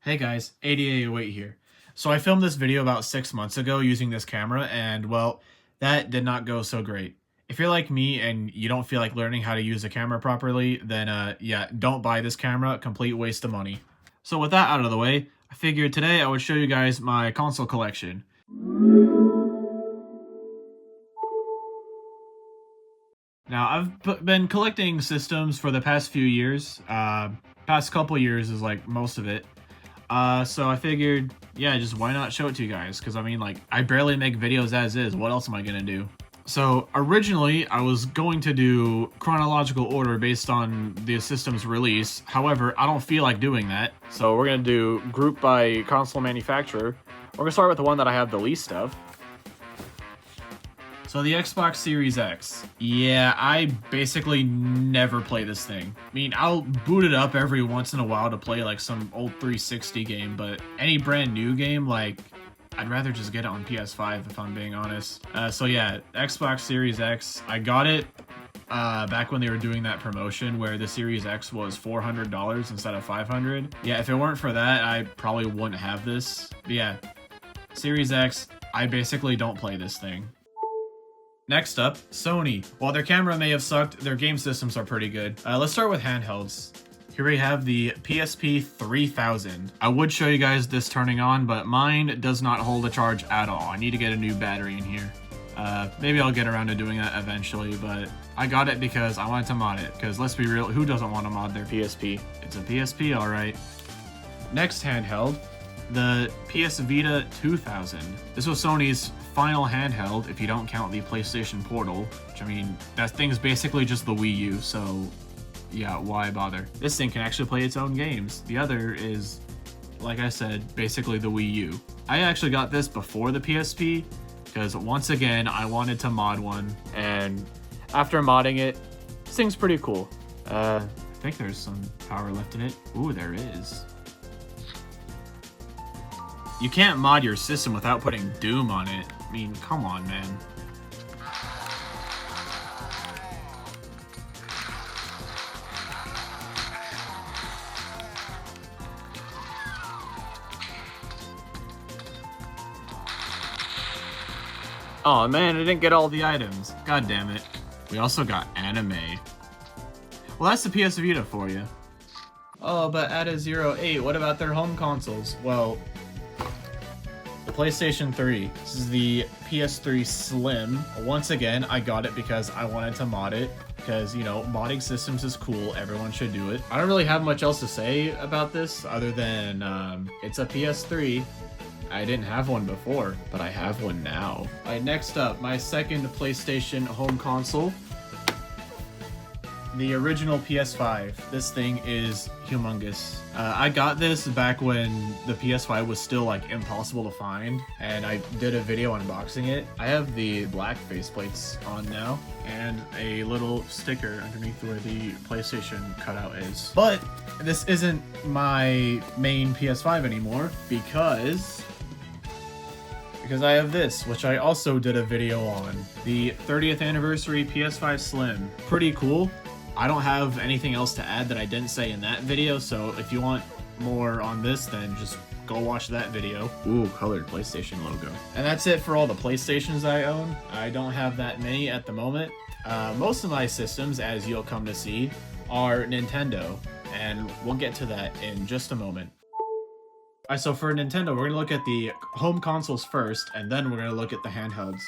Hey guys, 8808 here. So I filmed this video about 6 months ago using this camera and well, that did not go so great. If you're like me and you don't feel like learning how to use a camera properly, then yeah, don't buy this camera, complete waste of money. So with that out of the way, I figured today I would show you guys my console collection. Now, I've been collecting systems for the past few years. Past couple years is like most of it. So I figured, yeah, just why not show it to you guys? Because I mean, like, I barely make videos as is. What else am I gonna do? So originally, I was going to do chronological order based on the system's release. However, I don't feel like doing that. So we're gonna do group by console manufacturer. We're gonna start with the one that I have the least of. So the Xbox Series X. Yeah, I basically never play this thing. I mean, I'll boot it up every once in a while to play like some old 360 game, but any brand new game, like, I'd rather just get it on PS5 if I'm being honest. So yeah, Xbox Series X, I got it back when they were doing that promotion where the Series X was $400 instead of $500. Yeah, if it weren't for that, I probably wouldn't have this. But yeah, Series X, I basically don't play this thing. Next up, Sony. While their camera may have sucked, their game systems are pretty good. Let's start with handhelds. Here we have the PSP 3000. I would show you guys this turning on, but mine does not hold a charge at all. I need to get a new battery in here. Maybe I'll get around to doing that eventually, but I got it because I wanted to mod it. Because let's be real, who doesn't want to mod their PSP? It's a PSP, alright. Next handheld, the PS Vita 2000. This was Sony's final handheld, if you don't count the PlayStation Portal, which I mean, that thing's basically just the Wii U, so yeah, why bother? This thing can actually play its own games. The other is, like I said, basically the Wii U. I actually got this before the PSP, because once again, I wanted to mod one, and after modding it, this thing's pretty cool. I think there's some power left in it. Ooh, there is. You can't mod your system without putting Doom on it. I mean, come on, man. Oh man, I didn't get all the items. God damn it. We also got anime. Well, that's the PS Vita for you. Oh, but at a 08, what about their home consoles? Well, the PlayStation 3. This is the PS3 Slim. Once again, I got it because I wanted to mod it. Because, you know, modding systems is cool. Everyone should do it. I don't really have much else to say about this other than it's a PS3. I didn't have one before, but I have one now. Alright, next up, my second PlayStation home console. The original PS5. This thing is humongous. I got this back when the PS5 was still like impossible to find, and I did a video unboxing it. I have the black faceplates on now, and a little sticker underneath where the PlayStation cutout is. But this isn't my main PS5 anymore because I have this, which I also did a video on. The 30th anniversary PS5 Slim. Pretty cool. I don't have anything else to add that I didn't say in that video, so if you want more on this, then just go watch that video. Ooh, colored PlayStation logo. And that's it for all the PlayStations I own. I don't have that many at the moment. Most of my systems, as you'll come to see, are Nintendo, and we'll get to that in just a moment. Alright, so for Nintendo, we're going to look at the home consoles first, and then we're going to look at the handhelds.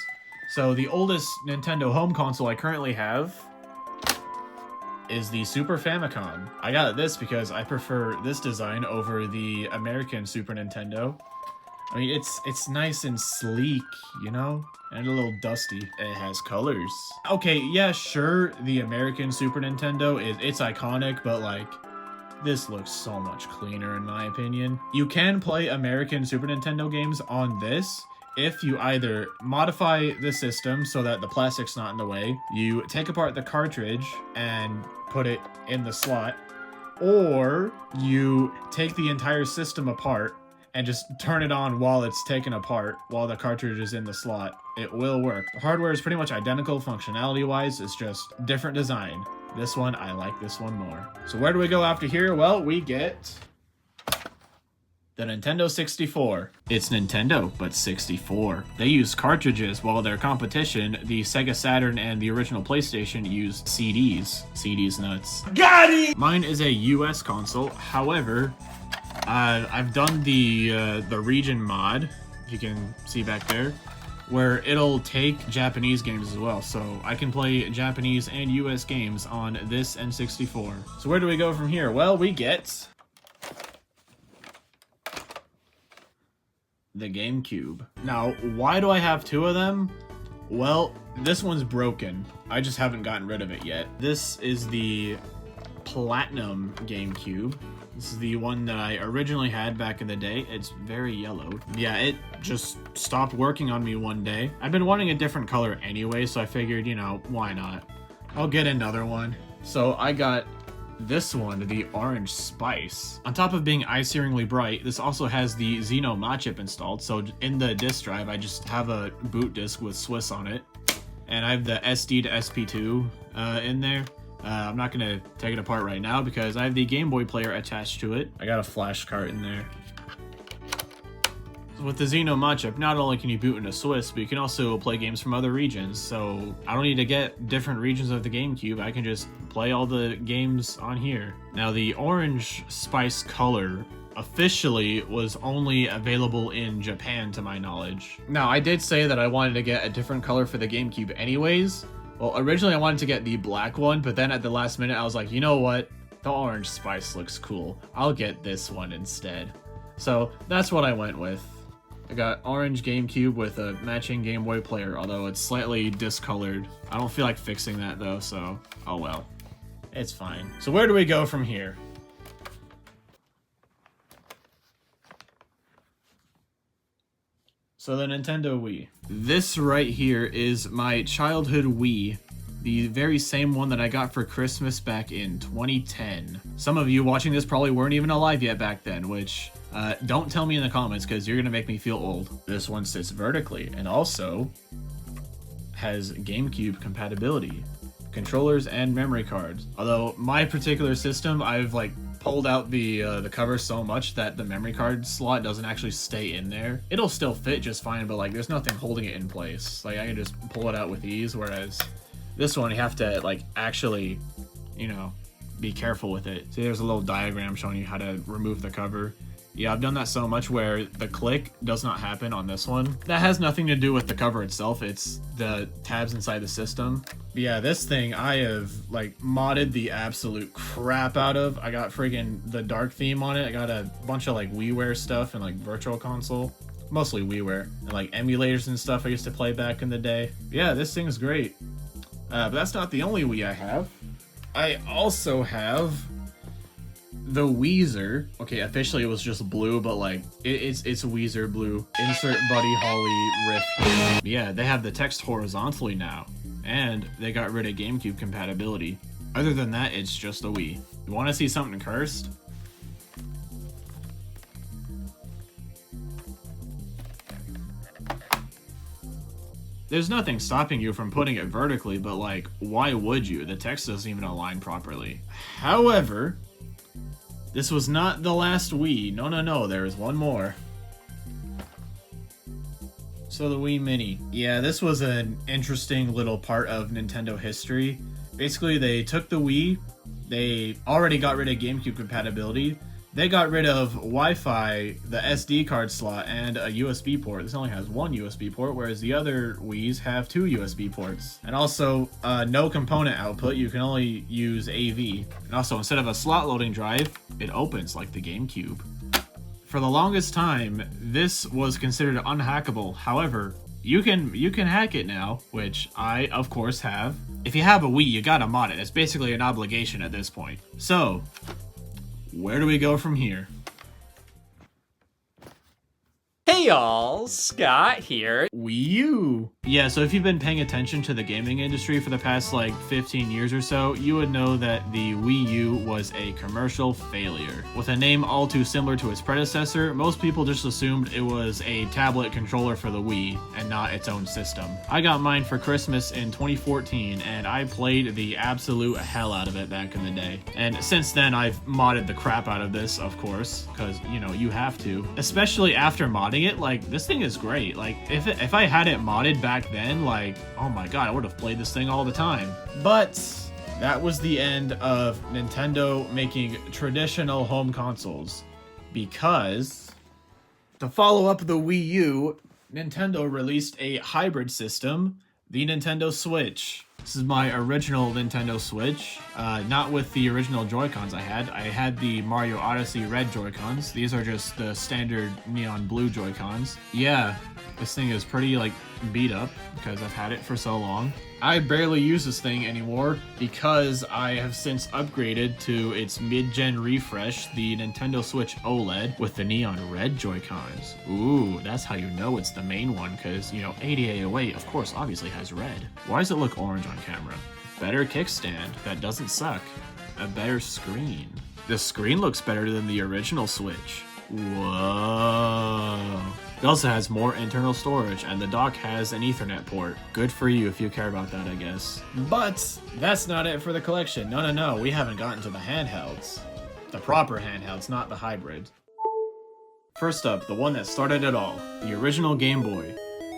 So the oldest Nintendo home console I currently have is the Super Famicom. I got this because I prefer this design over the American Super Nintendo. I mean, it's nice and sleek, you know? And a little dusty. It has colors. Okay, yeah, sure, the American Super Nintendo, it's iconic, but like, this looks so much cleaner in my opinion. You can play American Super Nintendo games on this if you either modify the system so that the plastic's not in the way, you take apart the cartridge and put it in the slot, or you take the entire system apart and just turn it on while it's taken apart while the cartridge is in the slot. It will work. The hardware is pretty much identical functionality-wise, it's just different design. This one, I like this one more. So where do we go after here? Well, we get The Nintendo 64. It's Nintendo, but 64. They use cartridges, while their competition, the Sega Saturn and the original PlayStation, used CDs. CDs nuts. Got it! Mine is a US console. However, I've done the region mod, if you can see back there, where it'll take Japanese games as well. So I can play Japanese and US games on this N64. So where do we go from here? Well, we get the GameCube. Now, why do I have two of them? Well, this one's broken. I just haven't gotten rid of it yet. This is the Platinum GameCube. This is the one that I originally had back in the day. It's very yellowed. Yeah, it just stopped working on me one day. I've been wanting a different color anyway, so I figured, you know, why not? I'll get another one. So I got this one, the Orange Spice. On top of being eye-searingly bright, this also has the Xeno mod chip installed, so in the disk drive, I just have a boot disk with Swiss on it. And I have the SD to SP2 in there. I'm not going to take it apart right now because I have the Game Boy player attached to it. I got a flash cart in there. With the Xeno mod chip, not only can you boot into Swiss, but you can also play games from other regions. So I don't need to get different regions of the GameCube. I can just play all the games on here. Now, the Orange Spice color officially was only available in Japan, to my knowledge. Now, I did say that I wanted to get a different color for the GameCube anyways. Well, originally I wanted to get the black one, but then at the last minute I was like, you know what? The Orange Spice looks cool. I'll get this one instead. So that's what I went with. I got orange GameCube with a matching Game Boy player, although it's slightly discolored. I don't feel like fixing that though, so oh well. It's fine. So where do we go from here? So the Nintendo Wii. This right here is my childhood Wii. The very same one that I got for Christmas back in 2010. Some of you watching this probably weren't even alive yet back then, which don't tell me in the comments because you're gonna make me feel old. This one sits vertically and also has GameCube compatibility, controllers and memory cards. Although my particular system, I've like pulled out the cover so much that the memory card slot doesn't actually stay in there. It'll still fit just fine, but like there's nothing holding it in place. Like I can just pull it out with ease, whereas this one you have to like actually, you know, be careful with it. See, there's a little diagram showing you how to remove the cover. Yeah, I've done that so much where the click does not happen on this one. That has nothing to do with the cover itself, it's the tabs inside the system. But yeah, this thing I have like modded the absolute crap out of. I got friggin' the dark theme on it. I got a bunch of like WiiWare stuff and like Virtual Console. Mostly WiiWare. And like emulators and stuff I used to play back in the day. Yeah, this thing's great. But that's not the only Wii I have. I also have the Weezer. Okay, officially it was just blue, but like it's Weezer blue. Insert Buddy Holly riff. Yeah, they have the text horizontally now, and they got rid of GameCube compatibility. Other than that, it's just a Wii. You want to see something cursed? There's nothing stopping you from putting it vertically, but like, why would you? The text doesn't even align properly. However, this was not the last Wii. No, there is one more. So the Wii Mini. Yeah, this was an interesting little part of Nintendo history. Basically, they took the Wii, they already got rid of GameCube compatibility, they got rid of Wi-Fi, the SD card slot, and a USB port. This only has one USB port, whereas the other Wiis have two USB ports. And also, no component output, you can only use AV. And also, instead of a slot loading drive, it opens like the GameCube. For the longest time, this was considered unhackable. However, you can hack it now, which I, of course, have. If you have a Wii, you gotta mod it. It's basically an obligation at this point. So, where do we go from here? Hey Hey y'all, Scott here. Wii U. Yeah, so if you've been paying attention to the gaming industry for the past like 15 years or so, you would know that the Wii U was a commercial failure. With a name all too similar to its predecessor, most people just assumed it was a tablet controller for the Wii and not its own system. I got mine for Christmas in 2014 and I played the absolute hell out of it back in the day. And since then I've modded the crap out of this, of course, because you know, you have to. Especially after modding it, like this thing is great. Like if I had it modded back then, like, oh my god, I would have played this thing all the time. But that was the end of Nintendo making traditional home consoles, because to follow up the Wii U, Nintendo released a hybrid system, the Nintendo Switch. This is my original Nintendo Switch, not with the original Joy-Cons I had. I had the Mario Odyssey red Joy-Cons. These are just the standard neon blue Joy-Cons. Yeah, this thing is pretty like beat up because I've had it for so long. I barely use this thing anymore because I have since upgraded to its mid-gen refresh, the Nintendo Switch OLED with the neon red Joy-Cons. Ooh, that's how you know it's the main one, because, you know, 8008 of course obviously has red. Why does it look orange on camera? Better kickstand, that doesn't suck. A better screen. The screen looks better than the original Switch. Whoa. It also has more internal storage, and the dock has an Ethernet port. Good for you if you care about that, I guess. But that's not it for the collection. No, we haven't gotten to the handhelds. The proper handhelds, not the hybrid. First up, the one that started it all, the original Game Boy.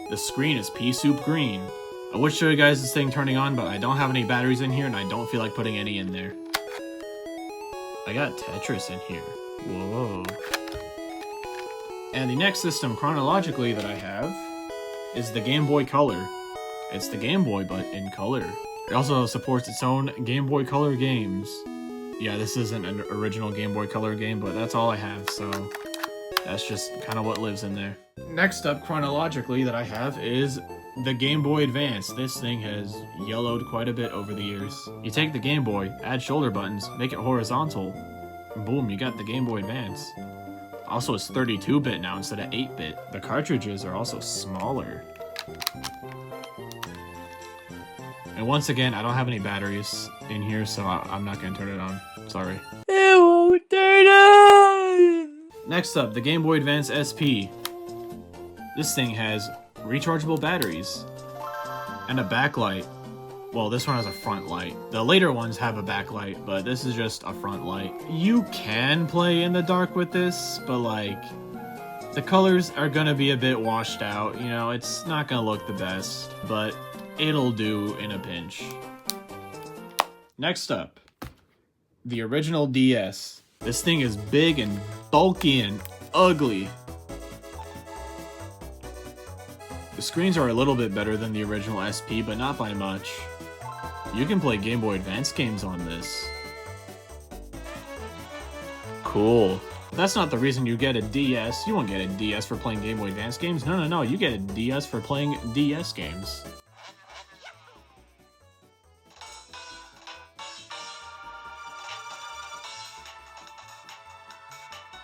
The screen is pea soup green. I would show you guys this thing turning on, but I don't have any batteries in here, and I don't feel like putting any in there. I got Tetris in here. Whoa. And the next system chronologically that I have is the Game Boy Color. It's the Game Boy, but in color. It also supports its own Game Boy Color games. Yeah, this isn't an original Game Boy Color game, but that's all I have, so that's just kind of what lives in there. Next up chronologically that I have is the Game Boy Advance. This thing has yellowed quite a bit over the years. You take the Game Boy, add shoulder buttons, make it horizontal, and boom, you got the Game Boy Advance. Also, it's 32-bit now instead of 8-bit. The cartridges are also smaller. And once again, I don't have any batteries in here, so I'm not going to turn it on. Sorry. It won't turn on! Next up, the Game Boy Advance SP. This thing has rechargeable batteries and a backlight. Well, this one has a front light. The later ones have a backlight, but this is just a front light. You can play in the dark with this, but like, the colors are gonna be a bit washed out. You know, it's not gonna look the best, but it'll do in a pinch. Next up, the original DS. This thing is big and bulky and ugly. The screens are a little bit better than the original SP, but not by much. You can play Game Boy Advance games on this. Cool. That's not the reason you get a DS. You won't get a DS for playing Game Boy Advance games. No. You get a DS for playing DS games.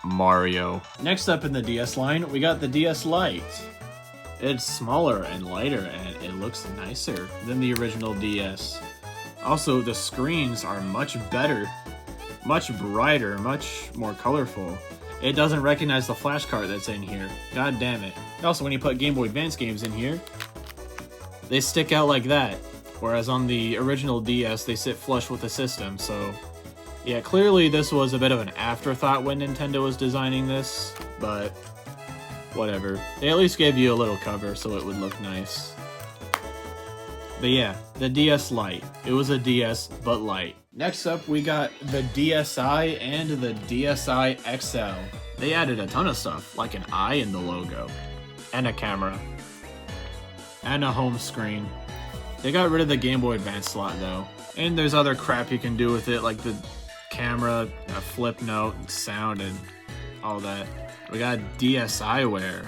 Mario. Next up in the DS line, we got the DS Lite. It's smaller and lighter, and it looks nicer than the original DS. Also, the screens are much better, much brighter, much more colorful. It doesn't recognize the flash card that's in here. God damn it. Also, when you put Game Boy Advance games in here, they stick out like that. Whereas on the original DS, they sit flush with the system, so... yeah, clearly this was a bit of an afterthought when Nintendo was designing this, but... whatever. They at least gave you a little cover so it would look nice. But yeah, the DS Lite. It was a DS, but light. Next up, we got the DSi and the DSi XL. They added a ton of stuff, like an eye in the logo, and a camera, and a home screen. They got rid of the Game Boy Advance slot though, and there's other crap you can do with it, like the camera, a flip note, sound, and all that. We got DSiWare.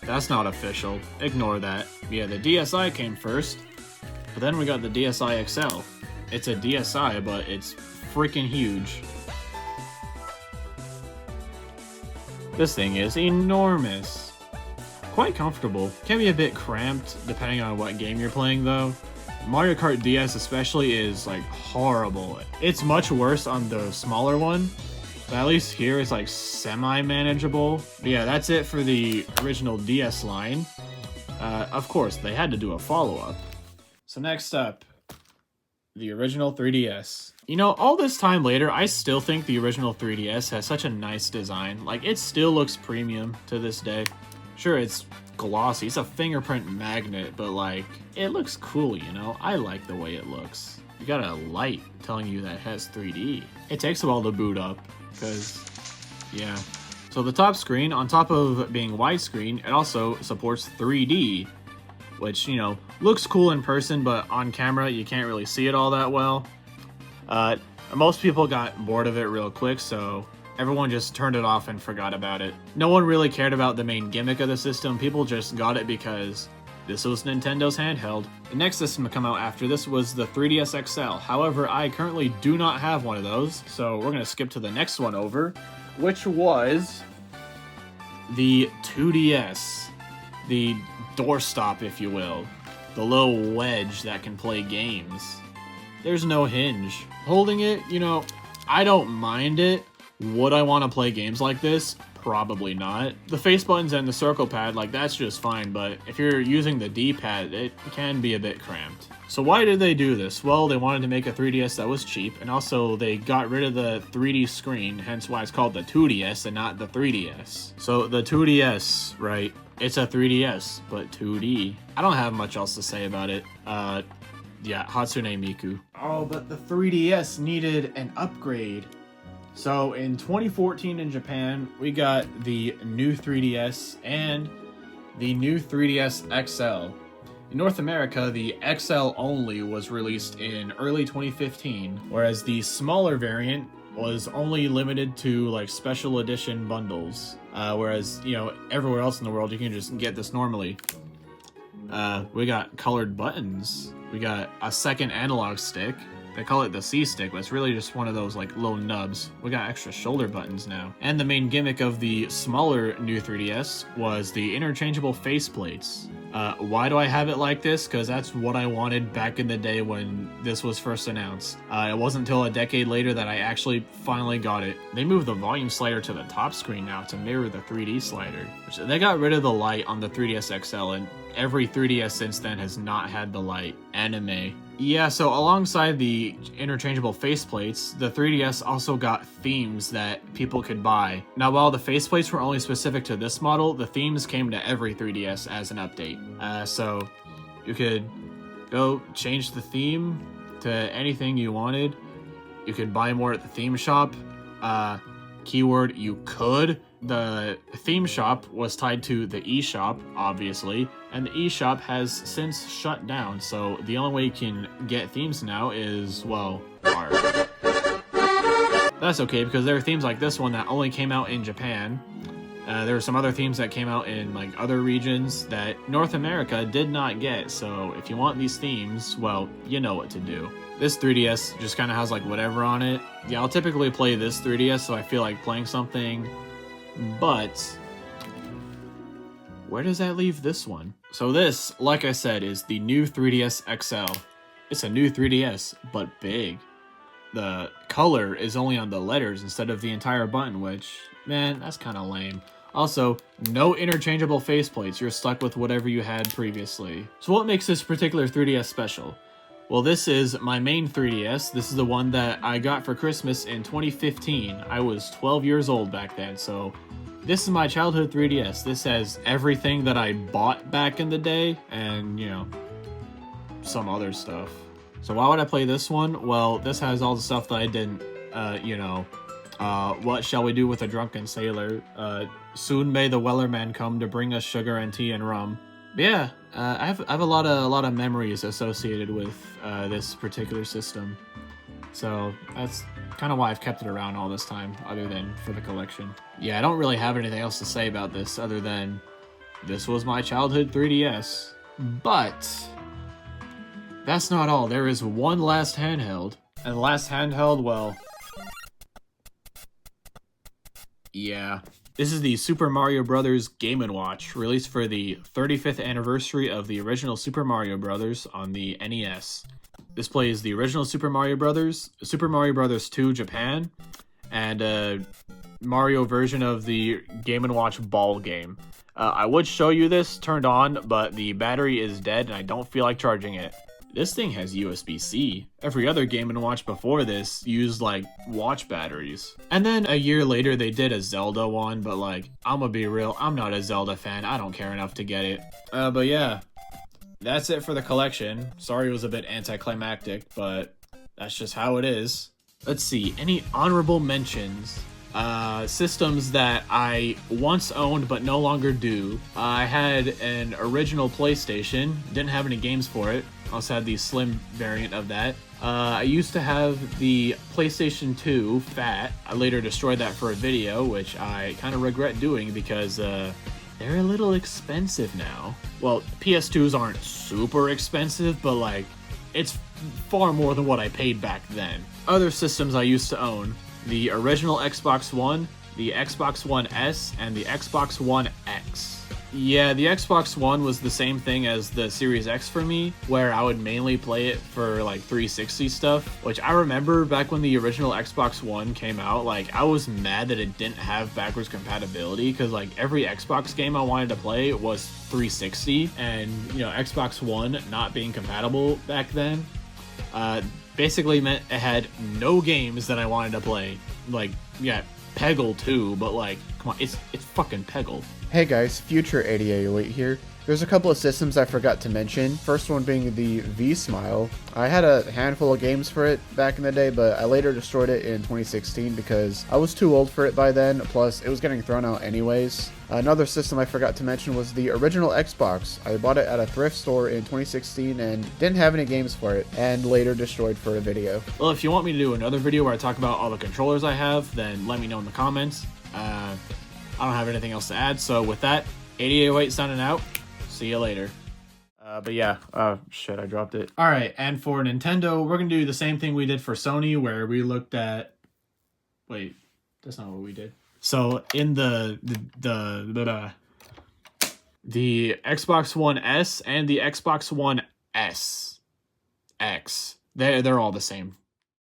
That's not official. Ignore that. Yeah, the DSi came first, but then we got the DSi XL. It's a DSi, but it's freaking huge. This thing is enormous. Quite comfortable. Can be a bit cramped depending on what game you're playing though. Mario Kart DS especially is like horrible. It's much worse on the smaller one, but at least here it's like semi-manageable. But yeah, that's it for the original DS line. Of course, they had to do a follow-up. So next up, the original 3DS. You know, all this time later, I still think the original 3DS has such a nice design. Like, it still looks premium to this day. Sure, it's glossy, it's a fingerprint magnet, but like, it looks cool, you know? I like the way it looks. You got a light telling you that it has 3D. It takes a while to boot up, because, yeah. So the top screen, on top of being widescreen, it also supports 3D, which, you know, looks cool in person, but on camera, you can't really see it all that well. Most people got bored of it real quick, so everyone just turned it off and forgot about it. No one really cared about the main gimmick of the system, people just got it because this was Nintendo's handheld. The next system to come out after this was the 3DS XL. However, I currently do not have one of those, so we're gonna skip to the next one over, which was the 2DS. The doorstop, if you will. The little wedge that can play games. There's no hinge. Holding it, you know, I don't mind it. Would I want to play games like this? Probably not. The face buttons and the circle pad, like, that's just fine, but if you're using the D-pad, it can be a bit cramped. So why did they do this? Well, they wanted to make a 3DS that was cheap, and also they got rid of the 3D screen, hence why it's called the 2DS and not the 3DS. So the 2DS, right? It's a 3DS, but 2D. I don't have much else to say about it. Yeah, Hatsune Miku. Oh, but the 3DS needed an upgrade. So in 2014 in Japan, we got the new 3DS and the new 3DS XL. In North America, the XL only was released in early 2015, whereas the smaller variant was only limited to like special edition bundles. Whereas, you know, everywhere else in the world, you can just get this normally. We got colored buttons. We got a second analog stick. They call it the C stick, but it's really just one of those like little nubs. We got extra shoulder buttons now. And the main gimmick of the smaller new 3DS was the interchangeable faceplates. Why do I have it like this? Because that's what I wanted back in the day when this was first announced. It wasn't until a decade later that I actually finally got it. They moved the volume slider to the top screen now to mirror the 3D slider. They got rid of the light on the 3DS XL, and every 3DS since then has not had the light. Anime. Yeah, so alongside the interchangeable faceplates, the 3DS also got themes that people could buy. Now, while the faceplates were only specific to this model, the themes came to every 3DS as an update. So you could go change the theme to anything you wanted. You could buy more at the theme shop. Keyword, you could. The theme shop was tied to the eShop, obviously, and the eShop has since shut down, so the only way you can get themes now is, well, art. That's okay, because there are themes like this one that only came out in Japan. There were some other themes that came out in like other regions that North America did not get, so if you want these themes, well, you know what to do. This 3DS just kind of has like whatever on it. Yeah, I'll typically play this 3DS so I feel like playing something, but where does that leave this one? So this, like I said, is the new 3DS XL. It's a new 3DS, but big. The color is only on the letters instead of the entire button, which, man, that's kind of lame. Also, no interchangeable faceplates. You're stuck with whatever you had previously. So what makes this particular 3DS special? Well, this is my main 3DS. This is the one that I got for Christmas in 2015. I was 12 years old back then, so this is my childhood 3DS. This has everything that I bought back in the day, and, you know, some other stuff. So why would I play this one? Well, this has all the stuff that I didn't, what shall we do with a drunken sailor? Soon may the Wellerman come to bring us sugar and tea and rum. But yeah, I have a lot of memories associated with this particular system. So that's kind of why I've kept it around all this time, other than for the collection. Yeah, I don't really have anything else to say about this other than this was my childhood 3DS. But that's not all. There is one last handheld. And the last handheld, well, yeah, This is the Super Mario Bros. Game & Watch, released for the 35th anniversary of the original Super Mario Bros. On the NES. This plays the original Super Mario Bros., Super Mario Bros. 2 Japan, and a Mario version of the Game & Watch ball game. I would show you this turned on, but the battery is dead and I don't feel like charging it. This thing has USB-C. Every other Game & Watch before this used, like, watch batteries. And then a year later, they did a Zelda one, but, like, I'm gonna be real, I'm not a Zelda fan. I don't care enough to get it. But yeah, that's it for the collection. Sorry it was a bit anticlimactic, but that's just how it is. Let's see, any honorable mentions? Systems that I once owned but no longer do. I had an original PlayStation, didn't have any games for it. Also had the slim variant of that. I used to have the PlayStation 2 Fat. I later destroyed that for a video, which I kind of regret doing because they're a little expensive now. Well, PS2s aren't super expensive, but like, it's far more than what I paid back then. Other systems I used to own: the original Xbox One, the Xbox One S, and the Xbox One X. Yeah, the Xbox One was the same thing as the Series X for me, where I would mainly play it for like 360 stuff, which I remember back when the original Xbox One came out, like I was mad that it didn't have backwards compatibility, because like every Xbox game I wanted to play was 360, and you know, Xbox One not being compatible back then basically meant it had no games that I wanted to play. Like, yeah, Peggle too, but like, come on, it's fucking Peggle. Hey guys, Future 8808 here. There's a couple of systems I forgot to mention. First one being the V-Smile. I had a handful of games for it back in the day, but I later destroyed it in 2016 because I was too old for it by then, plus it was getting thrown out anyways. Another system I forgot to mention was the original Xbox. I bought it at a thrift store in 2016 and didn't have any games for it, and later destroyed for a video. Well, if you want me to do another video where I talk about all the controllers I have, then let me know in the comments. I don't have anything else to add, so with that, 8808 signing out. See you later. But yeah, shit, I dropped it. All right, and for Nintendo, we're gonna do the same thing we did for Sony, where we looked at. Wait, that's not what we did. So in the Xbox One S and the Xbox One S X, they're all the same.